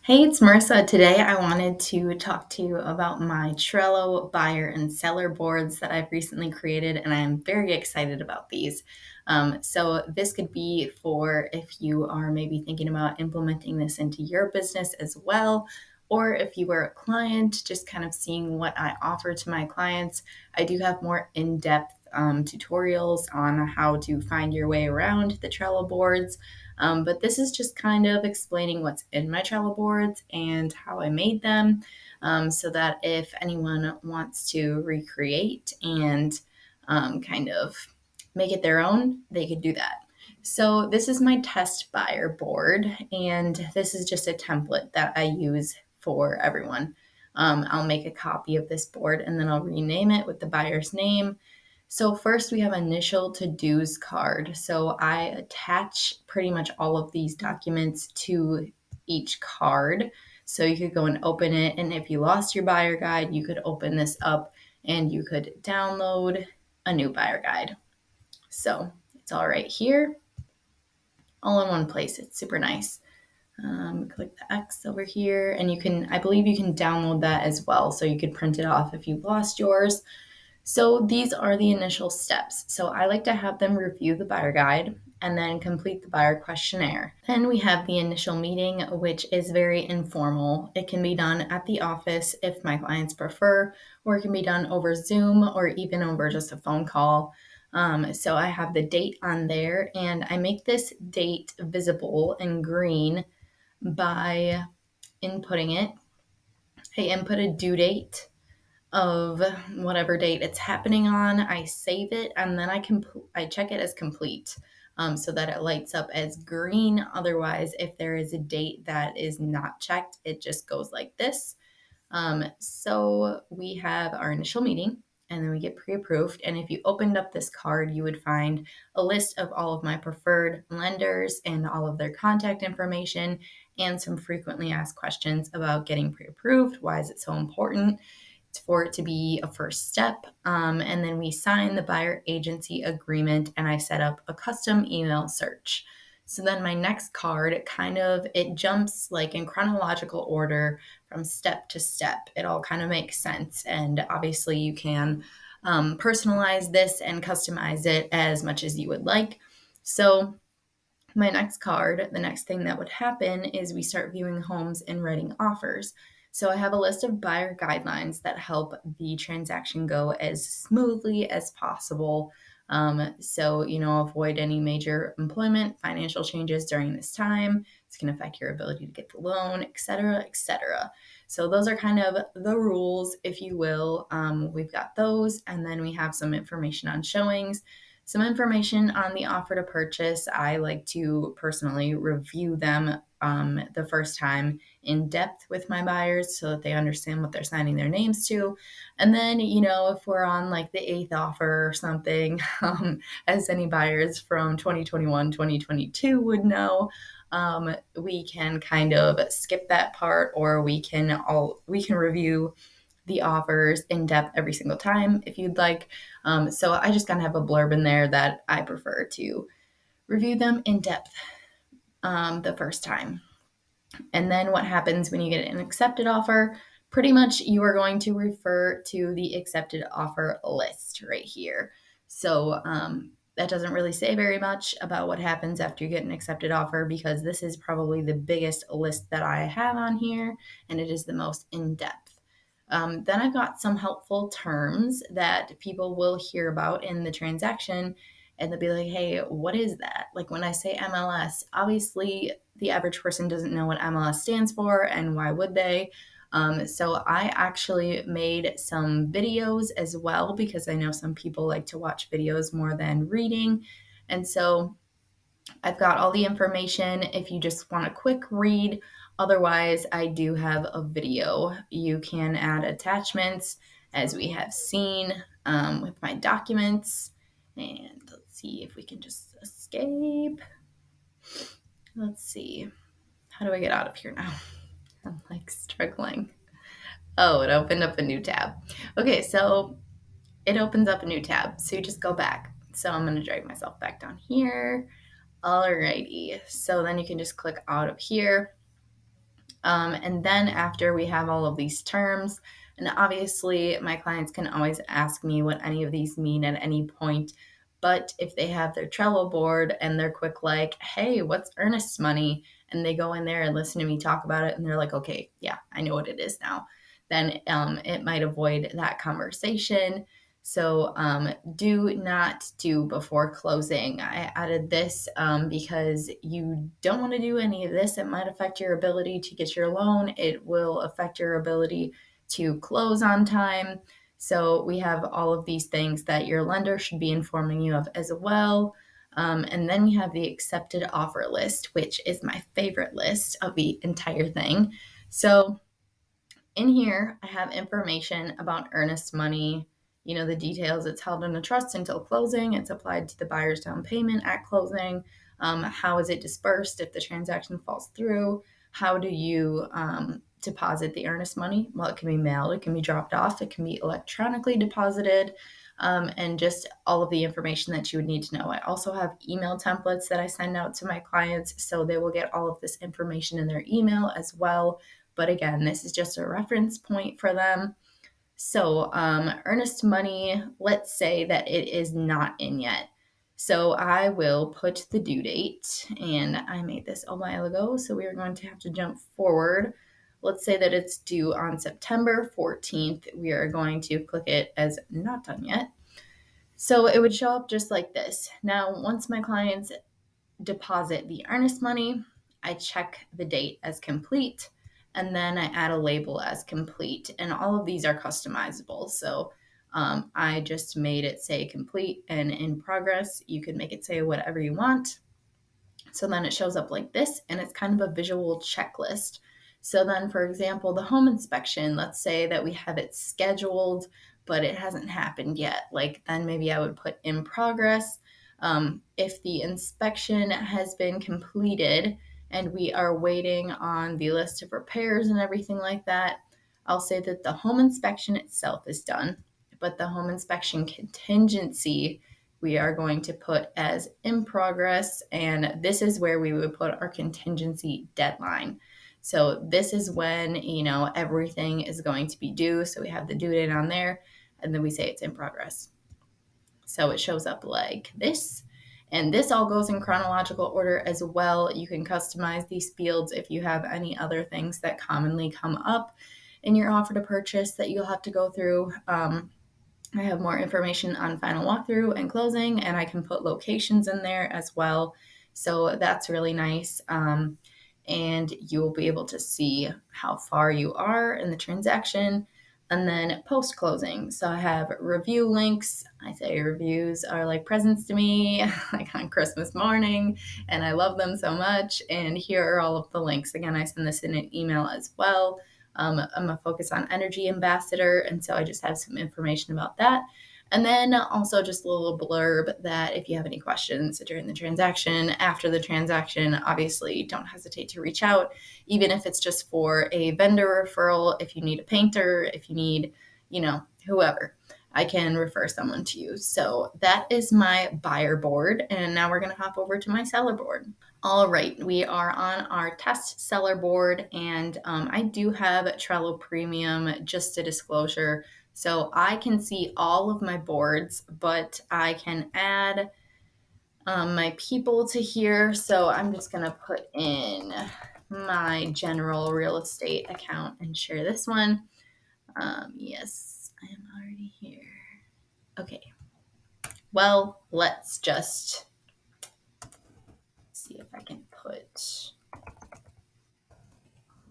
Hey, it's Marissa. Today I wanted to talk to you about my Trello buyer and seller boards that I've recently created, and I'm very excited about these. So, this could be for if you are maybe thinking about implementing this into your business as well, or if you were a client, just kind of seeing what I offer to my clients. I do have more in depth tutorials on how to find your way around the Trello boards. But this is just kind of explaining what's in my Trello boards and how I made them, so that if anyone wants to recreate and kind of make it their own, they could do that. So this is my test buyer board, and this is just a template that I use for everyone. I'll make a copy of this board and then I'll rename it with the buyer's name. So first we have initial to-dos card. So I attach pretty much all of these documents to each card. So you could go and open it. And if you lost your buyer guide, you could open this up and you could download a new buyer guide. So it's all right here, all in one place. It's super nice. Click the X over here and I believe you can download that as well. So you could print it off if you lost yours. So these are the initial steps. So I like to have them review the buyer guide and then complete the buyer questionnaire. Then we have the initial meeting, which is very informal. It can be done at the office if my clients prefer, or it can be done over Zoom or even over just a phone call. So I have the date on there and I make this date visible in green by inputting it. I input a due date of whatever date it's happening on. I save it and then I check it as complete, so that it lights up as green. Otherwise, if there is a date that is not checked, it just goes like this. So we have our initial meeting and then we get pre-approved. And if you opened up this card, you would find a list of all of my preferred lenders and all of their contact information and some frequently asked questions about getting pre-approved. Why is it so important? It's for it to be a first step. And then we sign the buyer agency agreement and I set up a custom email search. So then my next card, it jumps like in chronological order from step to step. It all kind of makes sense. And obviously you can personalize this and customize it as much as you would like. So my next card, the next thing that would happen is we start viewing homes and writing offers. So I have a list of buyer guidelines that help the transaction go as smoothly as possible. Avoid any major employment, financial changes during this time. It's going to affect your ability to get the loan, et cetera, et cetera. So those are kind of the rules, if you will. We've got those, and then we have some information on showings, some information on the offer to purchase. I like to personally review them the first time in depth with my buyers so that they understand what they're signing their names to. And then, if we're on like the eighth offer or something, as any buyers from 2021, 2022 would know, we can kind of skip that part, or we can review the offers in depth every single time if you'd like. So I just kind of have a blurb in there that I prefer to review them in depth the first time. And then what happens when you get an accepted offer? Pretty much you are going to refer to the accepted offer list right here. So that doesn't really say very much about what happens after you get an accepted offer, because this is probably the biggest list that I have on here, and it is the most in-depth. Then I've got some helpful terms that people will hear about in the transaction, and they'll be like, hey, what is that? Like when I say MLS, obviously the average person doesn't know what MLS stands for, and why would they? So I actually made some videos as well, because I know some people like to watch videos more than reading. And so I've got all the information if you just want a quick read. Otherwise, I do have a video. You can add attachments as we have seen with my documents. And let's see if we can just escape. Let's see. How do I get out of here now? I'm like struggling. Oh, it opened up a new tab. Okay, so it opens up a new tab. So you just go back. So I'm going to drag myself back down here. Alrighty, so then you can just click out of here. And then after we have all of these terms, and obviously my clients can always ask me what any of these mean at any point. But if they have their Trello board and they're quick like, hey, what's earnest money? And they go in there and listen to me talk about it and they're like, okay, yeah, I know what it is now. Then it might avoid that conversation. So do not do before closing. I added this because you don't want to do any of this. It might affect your ability to get your loan. It will affect your ability to close on time. So we have all of these things that your lender should be informing you of as well. And then we have the accepted offer list, which is my favorite list of the entire thing. So in here, I have information about earnest money, the details. It's held in a trust until closing. It's applied to the buyer's down payment at closing. How is it dispersed if the transaction falls through? How do you deposit the earnest money? Well, it can be mailed, it can be dropped off, it can be electronically deposited, and just all of the information that you would need to know. I also have email templates that I send out to my clients, so they will get all of this information in their email as well. But again, this is just a reference point for them. So, earnest money, let's say that it is not in yet. So I will put the due date, and I made this a while ago, so we are going to have to jump forward. Let's say that it's due on September 14th. We are going to click it as not done yet. So it would show up just like this. Now, once my clients deposit the earnest money, I check the date as complete, and then I add a label as complete. And all of these are customizable. So I just made it say complete and in progress. You can make it say whatever you want. So then it shows up like this, and it's kind of a visual checklist. So then, for example, the home inspection, let's say that we have it scheduled, but it hasn't happened yet. Like then maybe I would put in progress. If the inspection has been completed and we are waiting on the list of repairs and everything like that, I'll say that the home inspection itself is done, but the home inspection contingency we are going to put as in progress, and this is where we would put our contingency deadline. So this is when, everything is going to be due. So we have the due date on there, and then we say it's in progress. So it shows up like this. And this all goes in chronological order as well. You can customize these fields if you have any other things that commonly come up in your offer to purchase that you'll have to go through. I have more information on final walkthrough and closing, and I can put locations in there as well. So that's really nice. And you'll be able to see how far you are in the transaction. And then post closing. So I have review links. I say reviews are like presents to me, like on Christmas morning, and I love them so much. And here are all of the links. Again, I send this in an email as well. I'm a focus on energy ambassador, and so I just have some information about that. And then also just a little blurb that if you have any questions during the transaction, after the transaction, obviously don't hesitate to reach out, even if it's just for a vendor referral, if you need a painter, if you need, whoever. I can refer someone to you. So that is my buyer board. And now we're going to hop over to my seller board. All right, we are on our test seller board, and I do have Trello Premium, just a disclosure. So I can see all of my boards, but I can add my people to here. So I'm just going to put in my general real estate account and share this one. Yes, I am already here. Okay. Well, let's just see if I can put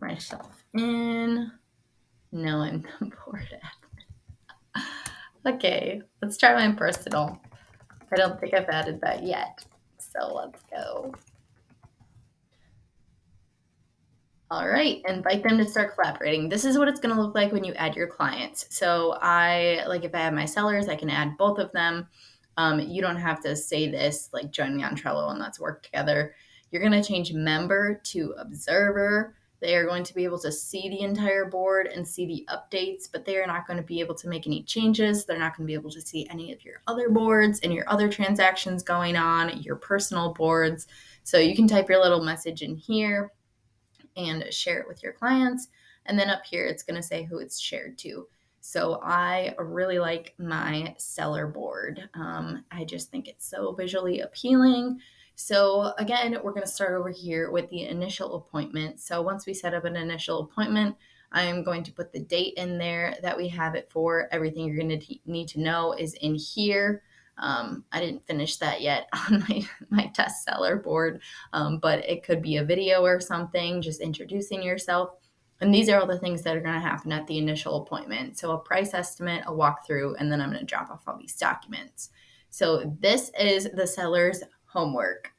myself in. No, I'm the board admin. Okay, let's try my personal. I don't think I've added that yet. So let's go. All right, invite them to start collaborating. This is what it's going to look like when you add your clients. So if I have my sellers, I can add both of them. You don't have to say this, like join me on Trello and let's work together. You're going to change member to observer. They are going to be able to see the entire board and see the updates, but they are not going to be able to make any changes. They're not going to be able to see any of your other boards and your other transactions going on, your personal boards. So you can type your little message in here. and share it with your clients. And then up here, it's going to say who it's shared to. So I really like my seller board. I just think it's so visually appealing. So again, we're going to start over here with the initial appointment. So once we set up an initial appointment, I am going to put the date in there that we have it for. Everything you're going to need to know is in here. I didn't finish that yet on my test seller board, but it could be a video or something, just introducing yourself. And these are all the things that are going to happen at the initial appointment. So a price estimate, a walkthrough, and then I'm going to drop off all these documents. So this is the seller's homework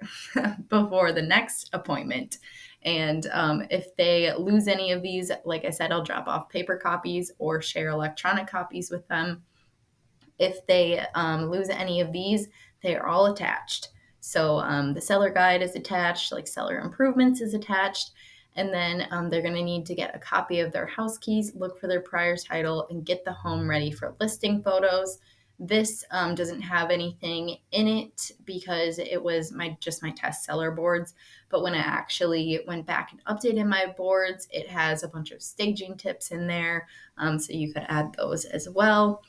before the next appointment. And if they lose any of these, like I said, I'll drop off paper copies or share electronic copies with them. If they lose any of these, they are all attached. So the seller guide is attached, like seller improvements is attached. And then they're going to need to get a copy of their house keys, look for their prior title, and get the home ready for listing photos. This doesn't have anything in it because it was just my test seller boards. But when I actually went back and updated my boards, it has a bunch of staging tips in there. So you could add those as well.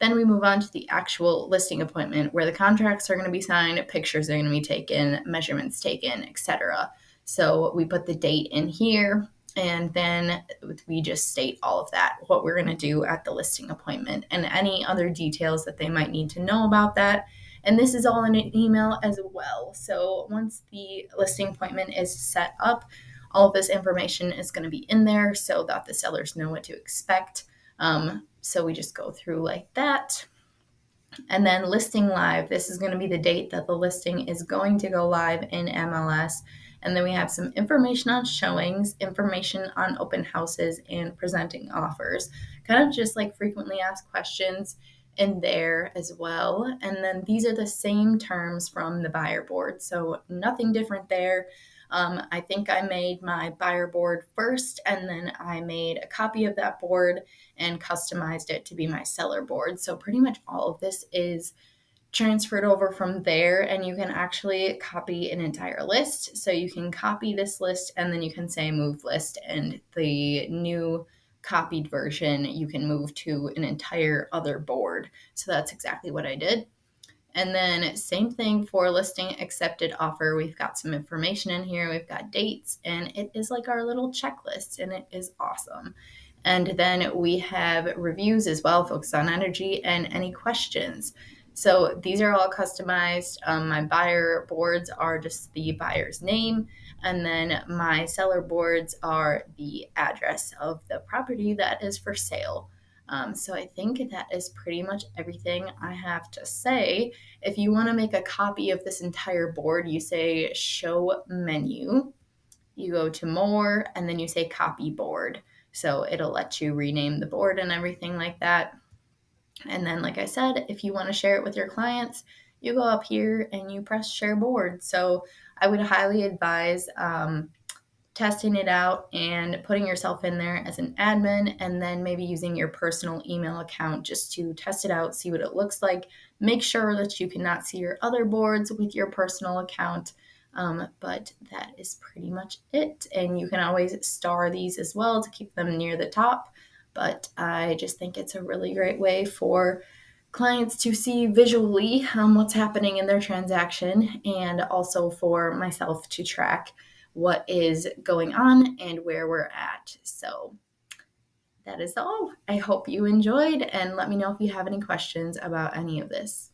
Then we move on to the actual listing appointment where the contracts are going to be signed, pictures are going to be taken, measurements taken, etc. So we put the date in here, and then we just state all of that, what we're going to do at the listing appointment and any other details that they might need to know about that. And this is all in an email as well. So once the listing appointment is set up, all of this information is going to be in there so that the sellers know what to expect. So we just go through like that. And then listing live, this is going to be the date that the listing is going to go live in MLS. And then we have some information on showings, information on open houses, and presenting offers. Kind of just like frequently asked questions in there as well. And then these are the same terms from the buyer board. So nothing different there. I think I made my buyer board first, and then I made a copy of that board and customized it to be my seller board. So pretty much all of this is transferred over from there, and you can actually copy an entire list. So you can copy this list and then you can say move list, and the new copied version you can move to an entire other board. So that's exactly what I did. And then same thing for listing accepted offer. We've got some information in here. We've got dates, and it is like our little checklist, and it is awesome. And then we have reviews as well, focus on energy and any questions. So these are all customized. My buyer boards are just the buyer's name, and then my seller boards are the address of the property that is for sale. So I think that is pretty much everything I have to say. If you want to make a copy of this entire board, you say show menu, you go to more, and then you say copy board. So it'll let you rename the board and everything like that. And then, like I said, if you want to share it with your clients, you go up here and you press share board. So I would highly advise testing it out and putting yourself in there as an admin, and then maybe using your personal email account just to test it out, see what it looks like. Make sure that you cannot see your other boards with your personal account. But that is pretty much it. And you can always star these as well to keep them near the top. But I just think it's a really great way for clients to see visually what's happening in their transaction, and also for myself to track what is going on and where we're at. So that is all. I hope you enjoyed, and let me know if you have any questions about any of this.